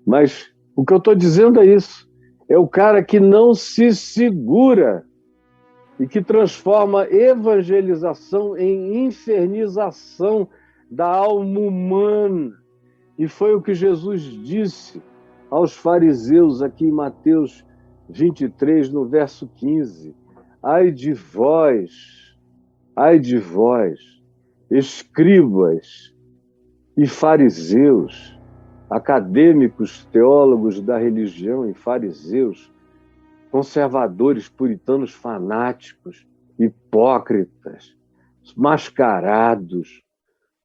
Mas o que eu estou dizendo é isso. É o cara que não se segura e que transforma evangelização em infernização da alma humana. E foi o que Jesus disse aos fariseus aqui em Mateus 23, no verso 15. Ai de vós, escribas e fariseus, acadêmicos, teólogos da religião e fariseus, conservadores, puritanos, fanáticos, hipócritas, mascarados,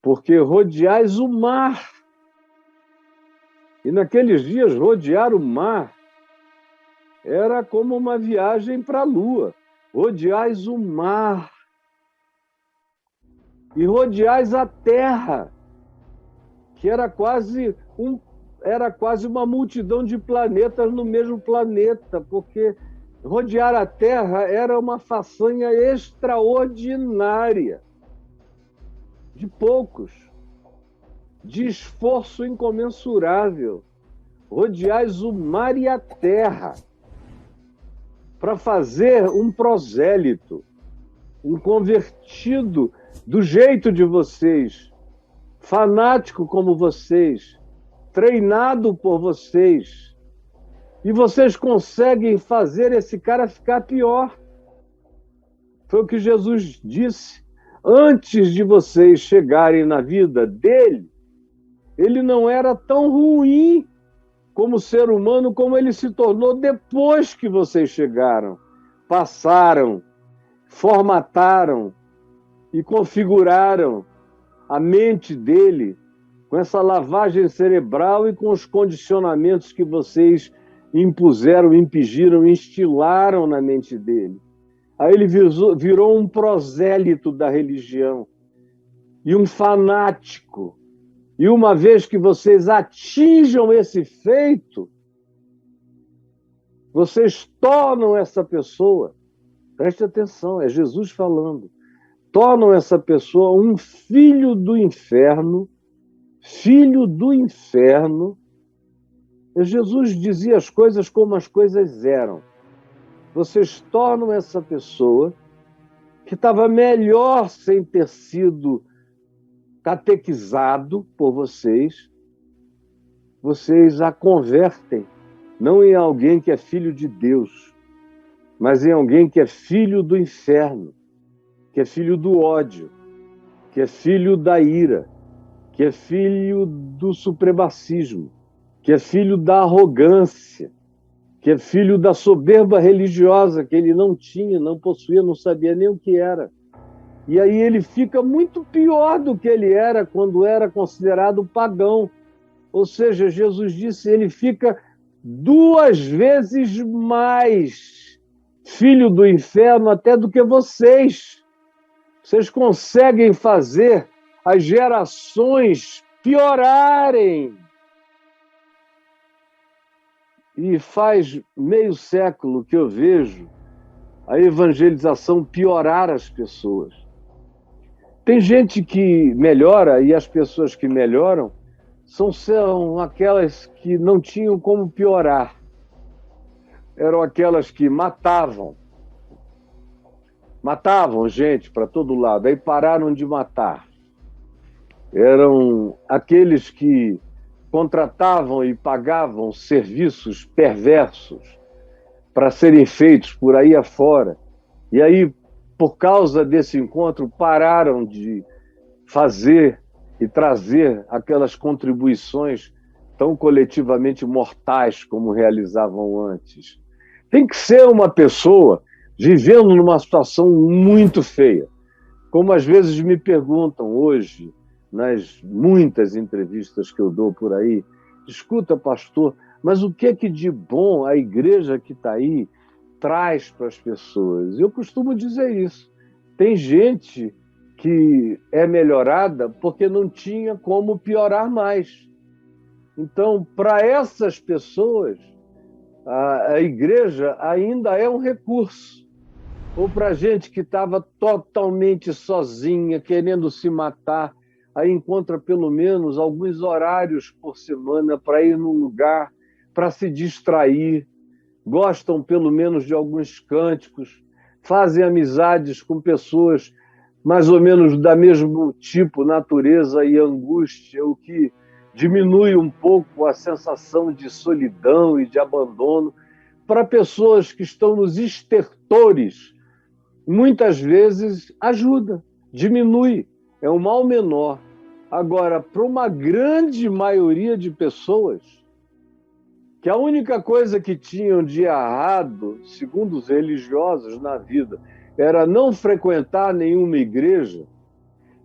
porque rodeais o mar. E naqueles dias, rodear o mar era como uma viagem para a Lua. Rodeais o mar. E rodeais a terra, que era quase uma multidão de planetas no mesmo planeta, porque rodear a Terra era uma façanha extraordinária, de poucos, de esforço incomensurável. Rodeais o mar e a terra para fazer um prosélito, um convertido do jeito de vocês, fanático como vocês, treinado por vocês, e vocês conseguem fazer esse cara ficar pior. Foi o que Jesus disse. Antes de vocês chegarem na vida dele, ele não era tão ruim como ser humano como ele se tornou depois que vocês chegaram, passaram, formataram e configuraram a mente dele com essa lavagem cerebral e com os condicionamentos que vocês impuseram, impingiram, instilaram na mente dele. Aí ele virou um prosélito da religião e um fanático. E uma vez que vocês atinjam esse feito, vocês tornam essa pessoa, preste atenção, é Jesus falando, tornam essa pessoa um filho do inferno. Filho do inferno. Jesus dizia as coisas como as coisas eram. Vocês tornam essa pessoa que estava melhor sem ter sido catequizado por vocês a convertem, não em alguém que é filho de Deus, mas em alguém que é filho do inferno, que é filho do ódio, que é filho da ira, que é filho do supremacismo, que é filho da arrogância, que é filho da soberba religiosa que ele não tinha, não possuía, não sabia nem o que era. E aí ele fica muito pior do que ele era quando era considerado pagão. Ou seja, Jesus disse, ele fica 2 vezes mais filho do inferno até do que vocês. Vocês conseguem fazer as gerações piorarem. E faz meio século que eu vejo a evangelização piorar as pessoas. Tem gente que melhora e as pessoas que melhoram são aquelas que não tinham como piorar. Eram aquelas que matavam gente para todo lado, aí pararam de matar. Eram aqueles que contratavam e pagavam serviços perversos para serem feitos por aí afora. E aí, por causa desse encontro, pararam de fazer e trazer aquelas contribuições tão coletivamente mortais como realizavam antes. Tem que ser uma pessoa vivendo numa situação muito feia. Como às vezes me perguntam hoje, nas muitas entrevistas que eu dou por aí, escuta, pastor, mas o que é que de bom a igreja que está aí traz para as pessoas? Eu costumo dizer isso. Tem gente que é melhorada porque não tinha como piorar mais. Então, para essas pessoas, a igreja ainda é um recurso. Ou para gente que estava totalmente sozinha, querendo se matar, aí encontra pelo menos alguns horários por semana para ir num lugar, para se distrair, gostam pelo menos de alguns cânticos, fazem amizades com pessoas mais ou menos da mesmo tipo, natureza e angústia, o que diminui um pouco a sensação de solidão e de abandono. Para pessoas que estão nos estertores, muitas vezes ajuda, diminui, é um mal menor. Agora, para uma grande maioria de pessoas, que a única coisa que tinham de errado, segundo os religiosos na vida, era não frequentar nenhuma igreja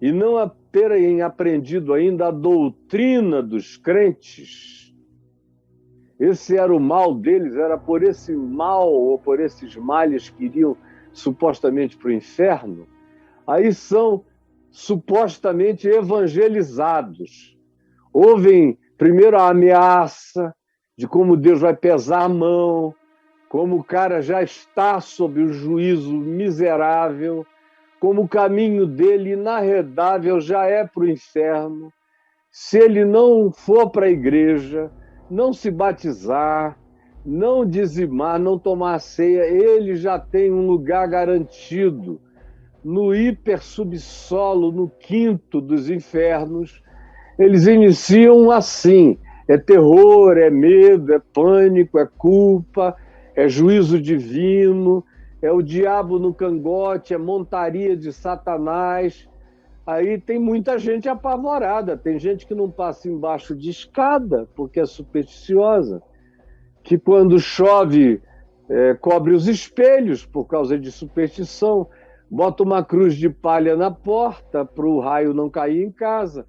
e não terem aprendido ainda a doutrina dos crentes. Esse era o mal deles, era por esse mal ou por esses males que iriam supostamente para o inferno. Aí são supostamente evangelizados. Ouvem primeiro a ameaça de como Deus vai pesar a mão, como o cara já está sob o juízo miserável, como o caminho dele inarredável já é para o inferno. Se ele não for para a igreja, não se batizar, não dizimar, não tomar a ceia, ele já tem um lugar garantido no hipersubsolo, no quinto dos infernos. Eles iniciam assim: é terror, é medo, é pânico, é culpa, é juízo divino, é o diabo no cangote, é montaria de Satanás. Aí tem muita gente apavorada, tem gente que não passa embaixo de escada porque é supersticiosa, que quando chove cobre os espelhos por causa de superstição, bota uma cruz de palha na porta para o raio não cair em casa.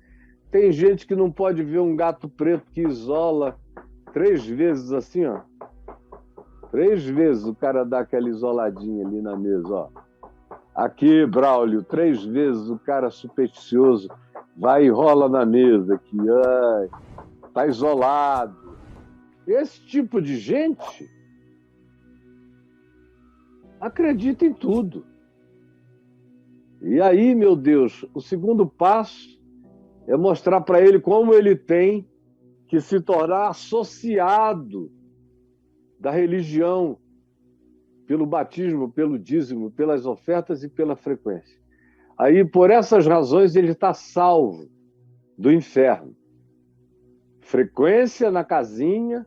Tem gente que não pode ver um gato preto que isola 3 vezes assim, ó. 3 vezes o cara dá aquela isoladinha ali na mesa, ó. Aqui, Braulio, 3 vezes o cara supersticioso vai e rola na mesa aqui. Ai, tá isolado. Esse tipo de gente acredita em tudo. E aí, meu Deus, o segundo passo é mostrar para ele como ele tem que se tornar associado da religião pelo batismo, pelo dízimo, pelas ofertas e pela frequência. Aí, por essas razões, ele está salvo do inferno. Frequência na casinha,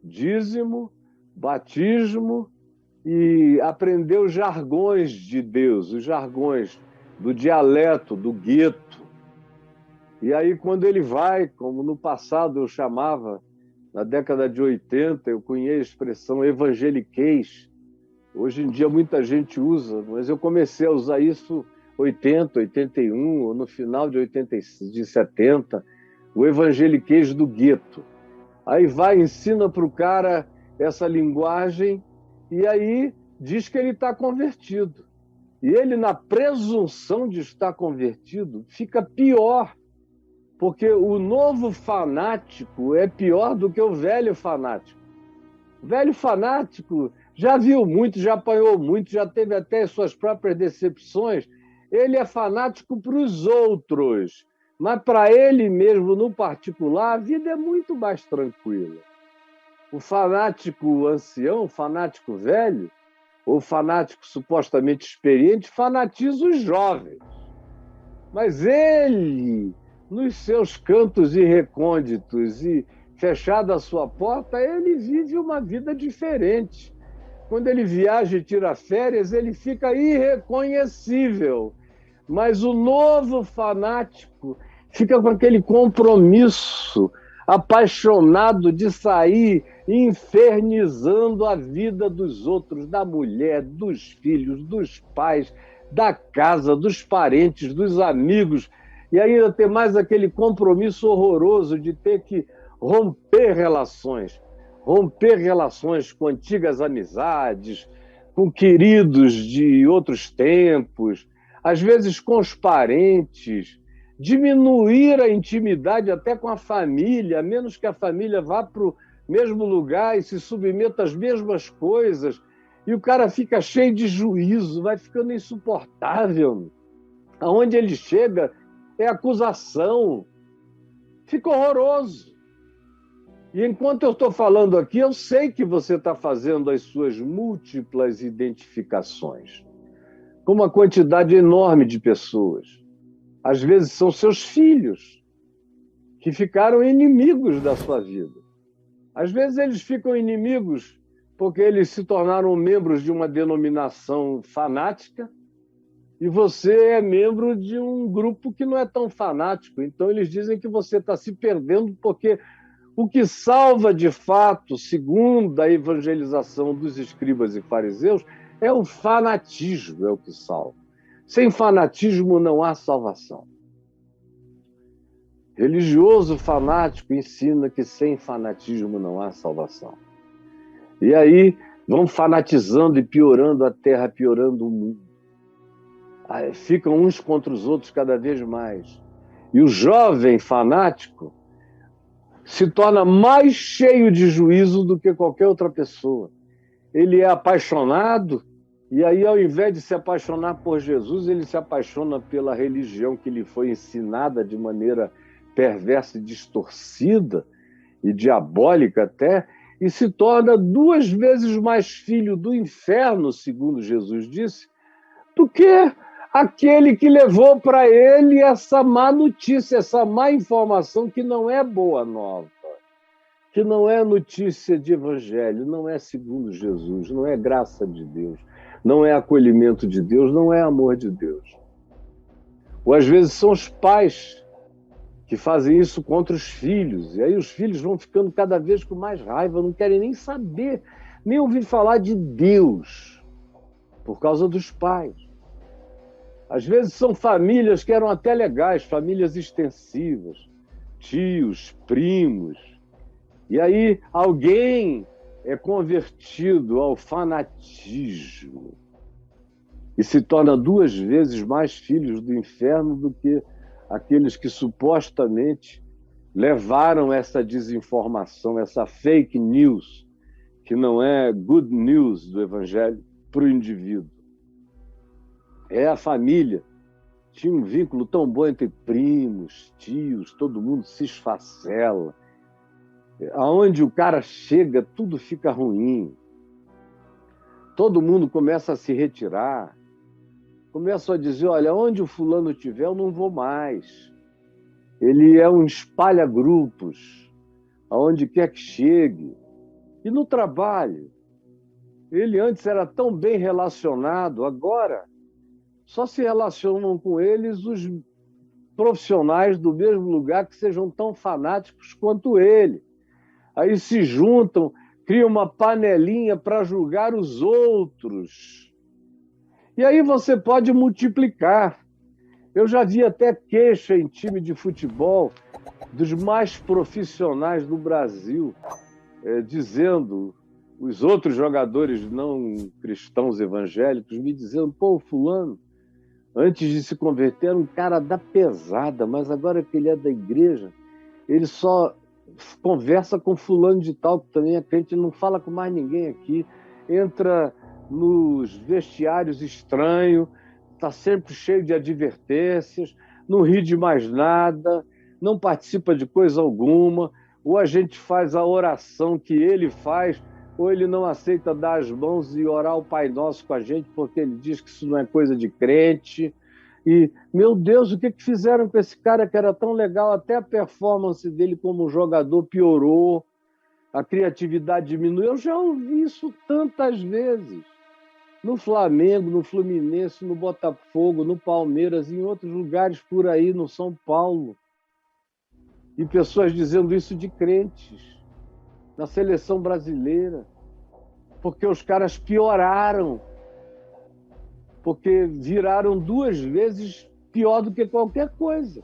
dízimo, batismo e aprender os jargões de Deus, os jargões do dialeto, do gueto. E aí, quando ele vai, como no passado eu chamava, na década de 80, eu cunhei a expressão evangeliquez. Hoje em dia muita gente usa, mas eu comecei a usar isso em 80, 81, ou no final de 70, o evangeliquez do gueto. Aí vai, ensina para o cara essa linguagem e aí diz que ele está convertido. E ele, na presunção de estar convertido, fica pior, porque o novo fanático é pior do que o velho fanático. O velho fanático já viu muito, já apanhou muito, já teve até suas próprias decepções. Ele é fanático para os outros, mas para ele mesmo, no particular, a vida é muito mais tranquila. O fanático ancião, o fanático velho, ou fanático supostamente experiente, fanatiza os jovens. Mas ele, nos seus cantos e recônditos e fechada a sua porta, ele vive uma vida diferente. Quando ele viaja e tira férias, ele fica irreconhecível. Mas o novo fanático fica com aquele compromisso apaixonado de sair infernizando a vida dos outros, da mulher, dos filhos, dos pais, da casa, dos parentes, dos amigos, e ainda ter mais aquele compromisso horroroso de ter que romper relações com antigas amizades, com queridos de outros tempos, às vezes com os parentes, diminuir a intimidade até com a família, a menos que a família vá para o mesmo lugar e se submeta às mesmas coisas, e o cara fica cheio de juízo, vai ficando insuportável. Aonde ele chega, é acusação. Fica horroroso. E enquanto eu estou falando aqui, eu sei que você está fazendo as suas múltiplas identificações com uma quantidade enorme de pessoas. Às vezes são seus filhos que ficaram inimigos da sua vida. Às vezes eles ficam inimigos porque eles se tornaram membros de uma denominação fanática e você é membro de um grupo que não é tão fanático. Então eles dizem que você está se perdendo porque o que salva de fato, segundo a evangelização dos escribas e fariseus, é o fanatismo, é o que salva. Sem fanatismo não há salvação. Religioso fanático ensina que sem fanatismo não há salvação. E aí vão fanatizando e piorando a terra, piorando o mundo. Aí ficam uns contra os outros cada vez mais. E o jovem fanático se torna mais cheio de juízo do que qualquer outra pessoa. Ele é apaixonado, e aí, ao invés de se apaixonar por Jesus, ele se apaixona pela religião que lhe foi ensinada de maneira perversa e distorcida, e diabólica até, e se torna 2 vezes mais filho do inferno, segundo Jesus disse, do que aquele que levou para ele essa má notícia, essa má informação que não é boa nova, que não é notícia de evangelho, não é segundo Jesus, não é graça de Deus, não é acolhimento de Deus, não é amor de Deus. Ou às vezes são os pais que fazem isso contra os filhos, e aí os filhos vão ficando cada vez com mais raiva, não querem nem saber, nem ouvir falar de Deus, por causa dos pais. Às vezes são famílias que eram até legais, famílias extensivas, tios, primos, e aí alguém é convertido ao fanatismo e se torna 2 vezes mais filhos do inferno do que aqueles que supostamente levaram essa desinformação, essa fake news, que não é good news do evangelho, para o indivíduo. É a família. Tinha um vínculo tão bom entre primos, tios, todo mundo se esfacela. Aonde o cara chega, tudo fica ruim. Todo mundo começa a se retirar. Começa a dizer, olha, onde o fulano estiver, eu não vou mais. Ele é um espalha-grupos, aonde quer que chegue. E no trabalho, ele antes era tão bem relacionado, agora só se relacionam com eles os profissionais do mesmo lugar que sejam tão fanáticos quanto ele. Aí se juntam, criam uma panelinha para julgar os outros. E aí você pode multiplicar. Eu já vi até queixa em time de futebol dos mais profissionais do Brasil, dizendo, os outros jogadores não cristãos evangélicos, me dizendo, pô, fulano, antes de se converter era um cara da pesada, mas agora que ele é da igreja, ele só conversa com fulano de tal, que também é crente, ele não fala com mais ninguém aqui, entra nos vestiários estranhos, está sempre cheio de advertências, não ri de mais nada, não participa de coisa alguma, ou a gente faz a oração que ele faz, ou ele não aceita dar as mãos e orar o Pai Nosso com a gente, porque ele diz que isso não é coisa de crente. E, meu Deus, o que fizeram com esse cara que era tão legal? Até a performance dele como jogador piorou, a criatividade diminuiu. Eu já ouvi isso tantas vezes. No Flamengo, no Fluminense, no Botafogo, no Palmeiras, em outros lugares por aí, no São Paulo. E pessoas dizendo isso de crentes, na seleção brasileira, porque os caras pioraram, porque viraram 2 vezes pior do que qualquer coisa.